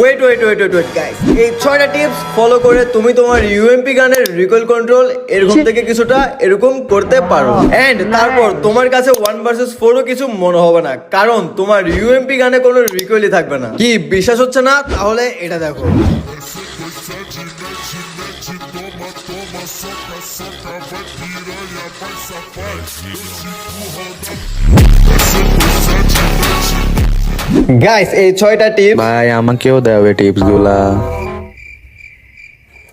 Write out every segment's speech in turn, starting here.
Wait wait wait wait wait guys, এই 6টা tips follow করে তুমি তোমার ইউএমপি গানের রিকয়েল কন্ট্রোল এরকম থেকে কিছুটা এরকম করতে পারো। এন্ড তারপর তোমার কাছে 1 vs 4ও কিছু মনে হবে না, কারণ তোমার ইউএমপি গানে কোনো রিকয়েলই থাকবে না। কি বিশ্বাস হচ্ছে না? তাহলে এটা দেখো। গাইস, এই 6টা টিপস ভাই আমাকেও দাও এই টিপস গুলা।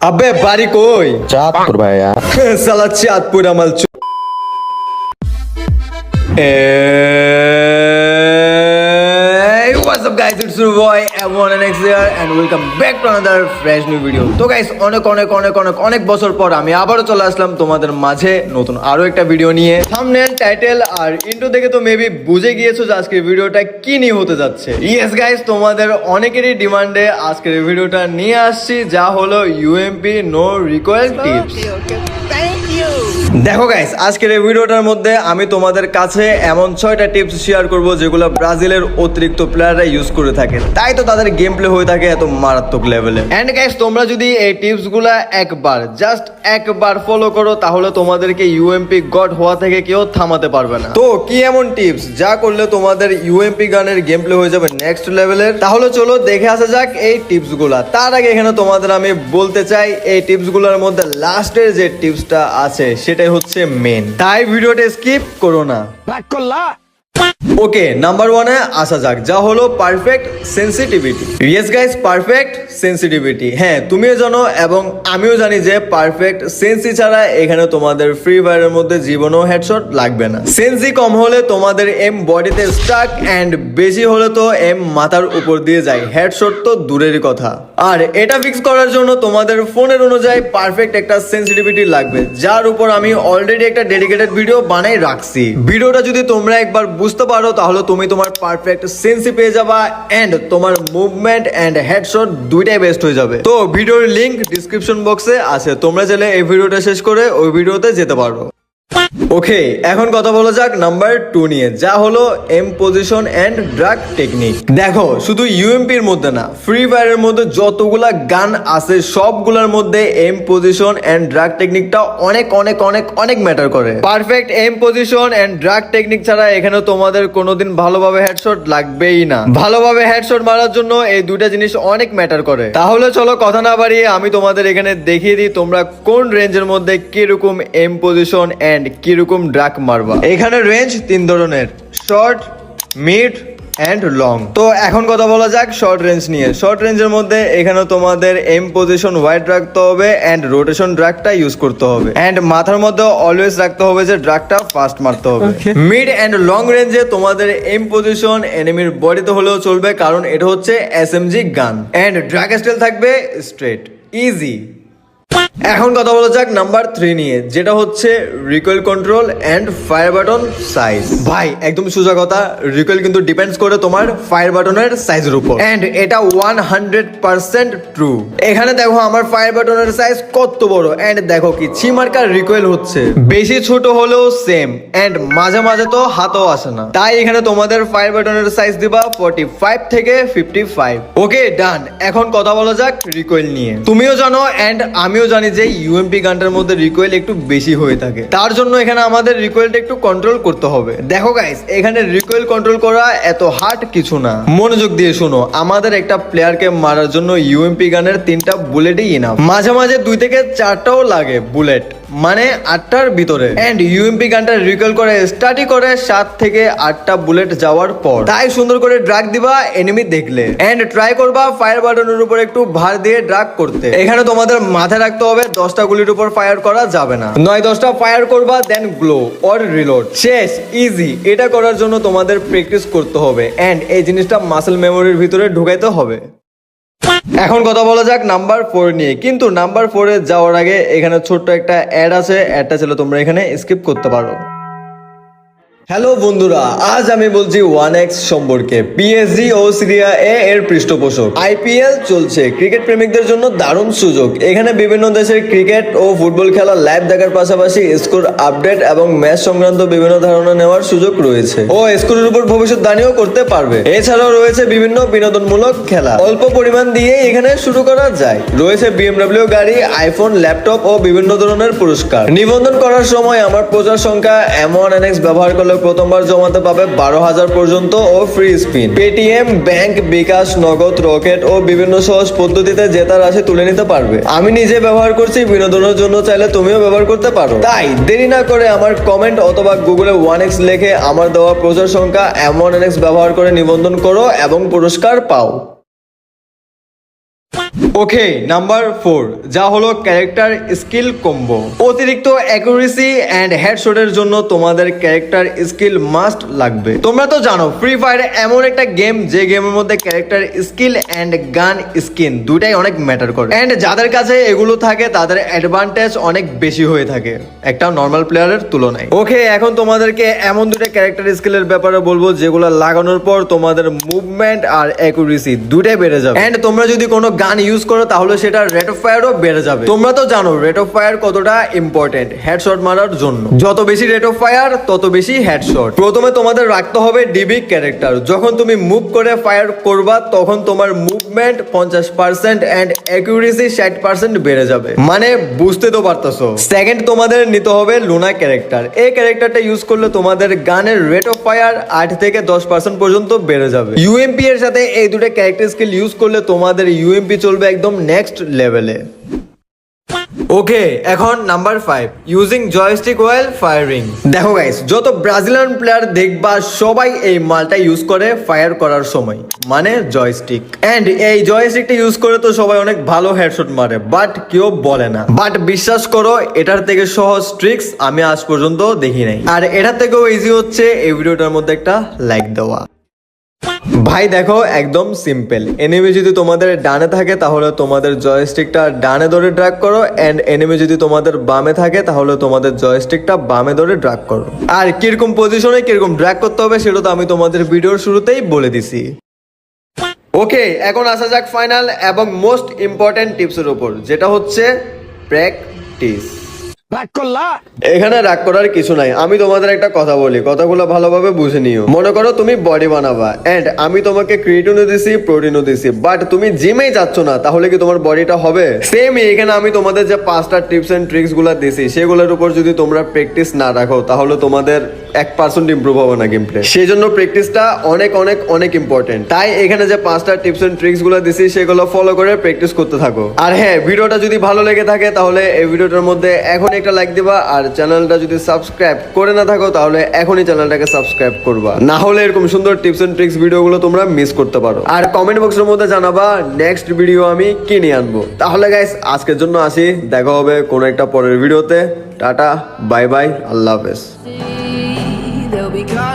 আবে বাড়ি কই? চাঁদপুর ভাইয়া। সালা চাঁদপুর আমাল চু। Hey, what's up guys, it's your boy M1NX here and welcome back to another fresh new video. তো গাইস, অনেক বছর পর আমি আবারও চলে আসলাম তোমাদের মাঝে নতুন আরো একটা ভিডিও নিয়ে। থাম্বনেল, টাইটেল আর ইন্ট্রো দেখে তো মেবি বুঝে গিয়েছো যে আজকের ভিডিওটা কি নিয়ে হতে যাচ্ছে। ইয়েস গাইস, তোমাদের অনেকেরই ডিমান্ডে আজকের ভিডিওটা নিয়ে আসছি, যা হলো ইউএমপি নো রিকয়েল টিপস। দেখো গাইস, আজকের এই ভিডিওটার মধ্যে আমি তোমাদের কাছে এমন 6টা টিপস শেয়ার করব যেগুলো ব্রাজিলের অতিরিক্ত প্লেয়াররা ইউজ করে থাকে, তাই তো তাদের গেম প্লে হয়ে থাকে এত মারাত্মক লেভেলে। এন্ড গাইস, তোমরা যদি এই টিপস গুলা জাস্ট একবার ফলো করো, তাহলে তোমাদেরকে ইউএমপি গড হওয়া থেকে কেউ থামাতে পারবে না। তো কি এমন টিপস যা করলে তোমাদের ইউএমপি গানের গেম প্লে হয়ে যাবে নেক্সট লেভেলের? তাহলে চলো দেখে আসা যাক এই টিপস গুলা। তার আগে এখানে তোমাদের আমি বলতে চাই, এই টিপস গুলোর মধ্যে লাস্টের যে টিপসটা আছে সেটাই হচ্ছে মেন, তাই ভিডিওটা স্কিপ করো না। ওকে, নাম্বার 1-এ আসা যাক, যা হলো perfect sensitivity. Yes guys, perfect sensitivity. হ্যাঁ, তুমিও জানো এবং আমিও জানি যে পারফেক্ট সেন্সি ছাড়া এখানে তোমাদের ফ্রি ফায়ারের মধ্যে জীবনও হেডশট লাগবে না। সেন্সি কম হলে তোমাদের এম বডিতে স্টাক এন্ড বেশি হলে তো এম মাথার উপর দিয়ে যায়, হেডশট তো দূরেরই কথা। আর এটা ফিক্স করার জন্য তোমাদের ফোনের অনুযায়ী পারফেক্ট একটা সেন্সিটিভিটি লাগবে, যার উপর আমি অলরেডি একটা ডেডিকেটেড ভিডিও বানাই রাখছি। ভিডিওটা যদি তোমরা একবার বুঝতে পারো তাহলে তুমি তোমার পারফেক্ট সেন্সি পেয়ে যাবা এন্ড তোমার মুভমেন্ট এন্ড হেডশট দুইটাই বেস্ট হয়ে যাবে। তো ভিডিওর লিংক ডিসক্রিপশন বক্সে আছে, তোমরা চাইলে এই ভিডিওটা শেষ করে ওই ভিডিওতে যেতে পারো। ওকে, এখন কথা বলা যাক নাম্বার 2 নিয়ে, যা হলো aim position and drag technique. দেখো, শুধু ইউএমপির মধ্যে না, ফ্রি ফায়ারের মধ্যে যতগুলা গান আছে সবগুলোর মধ্যে এম পজিশন এন্ড ড্রাগ টেকনিকটা অনেক ম্যাটার করে। Perfect aim position and drag technique ছাড়া এখানে তোমাদের কোনোদিন ভালোভাবে হেডশট লাগবেই না। ভালোভাবে হেডশট মারার জন্য এই দুইটা জিনিস অনেক ম্যাটার করে। তাহলে চলো কথা না বাড়িয়ে আমি তোমাদের এখানে দেখিয়ে দিই তোমরা কোন রেঞ্জের মধ্যে কিরকম এম পজিশন এন্ড কিরকম ড্রাগ মারবা। এখানে রেঞ্জ 3 ধরনের, শর্ট, মিড এন্ড লং। তো এখন কথা বলা যাক শর্ট রেঞ্জ নিয়ে। শর্ট রেঞ্জের মধ্যে এখানে তোমাদের এম পজিশন ওয়াইড রাখতে হবে এন্ড রোটেশন ড্রাগটা ইউজ করতে হবে এন্ড মাথার মধ্যে অলওয়েজ রাখতে হবে যে ড্রাগটা ফাস্ট মারতে হবে। মিড এন্ড লং রেঞ্জে তোমাদের এম পজিশন এনিমির বডিতে হলেও চলবে, কারণ এটা হচ্ছে SMG gun and drag style থাকবে স্ট্রেট, ইজি। এখন কথা বলা যাক নাম্বার 3 নিয়ে, যেটা হচ্ছে recoil control and fire button size. ভাই একদম সোজা কথা, রিকয়েল কিন্তু ডিপেন্ডস করে তোমার ফায়ার বাটনের সাইজের উপর এন্ড এটা 100% ট্রু। এখানে দেখো আমার ফায়ার বাটনের সাইজ কত বড় এন্ড দেখো কি ছিমার্কার রিকয়েল হচ্ছে, বেশি ছোট হলেও সেম এন্ড মাঝে মাঝে তো হাতও আসে না। তাই এখানে তোমাদের ফায়ার বাটনের সাইজ দিবা 45 থেকে 55। ওকে ডান। এখন কথা বলা যাক রিকয়েল নিয়ে। তুমিও জানো এন্ড আমিও জানি যে ইউএমপি গানটার মধ্যে রিকয়েল একটু বেশি হয়ে থাকে, তার জন্য এখানে আমাদের রিকয়েলটা একটু কন্ট্রোল করতে হবে। দেখো গাইস, এখানে রিকয়েল কন্ট্রোল করা এত হার্ড কিছু না, মনোযোগ দিয়ে শোনো। আমাদের একটা প্লেয়ারকে মারার জন্য ইউএমপি গানের 3টা বুলেটই ইনাফ, মাঝে মাঝে 2 থেকে 4টাও লাগে বুলেট, মানে 8টার ভিতরে। এন্ড ইউএমপি গানটা রিকয়েল করে স্টার্টই করে 7 থেকে 8টা বুলেট যাওয়ার পর। তাই সুন্দর করে ড্রাগ দিবা এনিমি দেখলে এন্ড ট্রাই করবা ফায়ার বাটনের উপর একটু ভার দিয়ে ড্রাগ করতে। এখানে তোমাদের মাথায় রাখতে হবে 10টা গুলির উপর ফায়ার করা যাবে না, 9-10টা ফায়ার করবা দেন গ্লো অর রিলোড, শেষ, ইজি। এটা করার জন্য তোমাদের প্র্যাকটিস করতে হবে এন্ড এই জিনিসটা মাসেল মেমোরির ভিতরে ঢুকাইতে হবে। এখন কথা বলা যাক নাম্বার 4 নিয়ে, কিন্তু নাম্বার 4-এ যাওয়ার আগে এখানে ছোট্ট একটা অ্যাড আছে, অ্যাডটা ছিল তোমরা এখানে স্কিপ করতে পারো। হ্যালো বন্ধুরা, আজ আমি বলছি 1x সম্পর্কে। পিএসজি ও সিরিয়া এ এর পৃষ্ঠপোষক। আইপিএল চলছে, ক্রিকেট প্রেমিকদের জন্য দারুণ সুযোগ। এখানে বিভিন্ন দেশের ক্রিকেট ও ফুটবল খেলা লাইভ দেখার পাশাপাশি স্কোর আপডেট এবং ম্যাচ সংক্রান্ত বিভিন্ন ধারণা নেওয়ার সুযোগ রয়েছে ও স্কোরের উপর ভবিষ্যৎবাণীও করতে পারবে। এছাড়াও রয়েছে বিভিন্ন বিনোদনমূলক খেলা, অল্প পরিমাণ দিয়ে এখানে শুরু করা যায়। রয়েছে বিএমডব্লিউ গাড়ি, আইফোন, ল্যাপটপ ও বিভিন্ন ধরনের পুরস্কার। নিবন্ধন করার সময় আমার প্রচার সংখ্যা M1NX ব্যবহার করলে প্রথমবার জমাতে পাবে 12,000 পর্যন্ত ও ফ্রি স্পিন। পেটিএম, ব্যাংক, বিকাশ, নগদ, রকেট ও বিভিন্ন সহজ পদ্ধতিতে জেতা রাশি তুলে নিতে পারবে। আমি নিজে ব্যবহার করছি বিনোদনের জন্য, চাইলে তুমিও ব্যবহার করতে পারো। তাই দেরি না করে আমার কমেন্ট অথবা গুগলে 1x লিখে আমার দেওয়া প্রচার সংখ্যা M1NX ব্যবহার করে নিবন্ধন করো এবং পুরস্কার পাও। ওকে, নাম্বার 4 যা হলো ক্যারেক্টার স্কিল কম্বো। অতিরিক্ত অ্যাকুরেসি এন্ড হেডশটের জন্য তোমাদের ক্যারেক্টার স্কিল মাস্ট লাগবে। তোমরা তো জানো ফ্রি ফায়ার এমন একটা গেম যে গেমের মধ্যে character skill and gun skin দুটাই অনেক ম্যাটার করে। এন্ড যাদের কাছে এগুলো থাকে তাদের অ্যাডভান্টেজ অনেক বেশি হয়ে থাকে একটা নর্মাল প্লেয়ারের তুলনায়। ওকে, এখন তোমাদেরকে এমন দুটো ক্যারেক্টার স্কিলের ব্যাপারে বলবো যেগুলো লাগানোর পর তোমাদের মুভমেন্ট আর অ্যাকুরেসি দুটাই বেড়ে যাবে। এন্ড তোমরা যদি কোনো গান ইউজ করো তাহলে সেটা রেট অফ ফায়ারও বেড়ে যাবে। তোমরা তো জানো রেট অফ ফায়ার কতটা ইম্পর্টেন্ট হেডশট মারার জন্য। যত বেশি রেট অফ ফায়ার তত বেশি হেডশট। প্রথমে তোমাদের রাখতে হবে ডিবি ক্যারেক্টার। যখন তুমি মুভ করে ফায়ার করবা তখন তোমার মুভমেন্ট 50% এন্ড অ্যাকুরেসি 60% বেড়ে যাবে। মানে বুঝতে তো পারতেছো। সেকেন্ড, তোমাদের নিতে হবে লুনা ক্যারেক্টার। এই ক্যারেক্টারটা ইউজ করলে তোমাদের গানের রেট অফ ফায়ার 8 থেকে 10% পর্যন্ত বেড়ে যাবে। ইউএমপি এর সাথে এই দুটো ক্যারেক্টার স্কিল ইউজ করলে তোমাদের ইউএমপি চলবে একদম নেক্সট লেভেলে। ওকে, এখন নাম্বার 5 ইউজিং জয়স্টিক ওয়াইল ফায়ারিং। দেখো গাইস, যত ব্রাজিলিয়ান প্লেয়ার দেখবা সবাই এই মালটা ইউজ করে ফায়ার করার সময়, মানে জয়স্টিক। এন্ড এই জয়স্টিকটা ইউজ করে তো সবাই অনেক ভালো হেডশট মারে, বাট কেউ বলে না। বাট বিশ্বাস করো, এটার থেকে সহজ ট্রিক্স আমি আজ পর্যন্ত দেখি নাই। আর এটার থেকেও ইজি হচ্ছে এই ভিডিওটার মধ্যে একটা লাইক দেওয়া। ভাই দেখো, একদম সিম্পল। এনিমি যদি তোমাদের ডানে থাকে তাহলে তোমাদের জয়স্টিকটা ডানে ধরে ড্র্যাগ করো, এন্ড এনিমি যদি তোমাদের বামে থাকে তাহলে তোমাদের জয়স্টিকটা বামে ধরে ড্র্যাগ করো। আর কিরকম পজিশনে কিরকম ড্র্যাগ করতে হবে সেটা তো আমি তোমাদের ভিডিওর শুরুতেই বলে দিছি। ওকে, এখন আসা যাক ফাইনাল এবং মোস্ট ইম্পর্টেন্ট টিপসের উপর, যেটা হচ্ছে প্র্যাকটিস। এখানে রাগ করার কিছু নাই। আমি তোমাদের একটা কথা বলি, কথাগুলো ভালোভাবে বুঝে নিও। মনে করো তুমি বডি বানাবা এন্ড আমি তোমাকে ক্রিয়েটিনও দিছি, প্রোটিনও দিছি, বাট তুমি জিমেই যাচ্ছ না, তাহলে কি তোমার বডিটা হবে? সেম এখানে আমি তোমাদের যে 5টা টিপস এন্ড ট্রিক্স গুলা দিছি সেগুলোর উপর যদি তোমরা প্র্যাকটিস না রাখো তাহলে তোমাদের 1% ইমপ্রুভ হবে না গেম প্লে। সেই জন্য প্র্যাকটিসটা অনেক অনেক অনেক ইম্পর্টেন্ট। তাই এখানে যে 5টা টিপস এন্ড ট্রিক্স গুলো দিছি সেগুলো ফলো করে প্র্যাকটিস করতে থাকো। আর হ্যাঁ, ভিডিওটা যদি ভালো লেগে থাকে তাহলে এই ভিডিওটার মধ্যে এখন একটা লাইক দিবা। আর চ্যানেলটা যদি সাবস্ক্রাইব করে না থাকো তাহলে এখনই চ্যানেলটাকে সাবস্ক্রাইব করবা, না হলে এরকম সুন্দর টিপস এন্ড ট্রিক্স ভিডিওগুলো তোমরা মিস করতে পারো। আর কমেন্ট বক্সের মধ্যে জানাবা নেক্সট ভিডিও আমি কি নিয়ে আনবো। তাহলে গাইস, আজকের জন্য আসি, দেখা হবে কোনো একটা পরের ভিডিওতে। টাটা, বাই বাই, আল্লাহ হাফেজ। They'll be calling.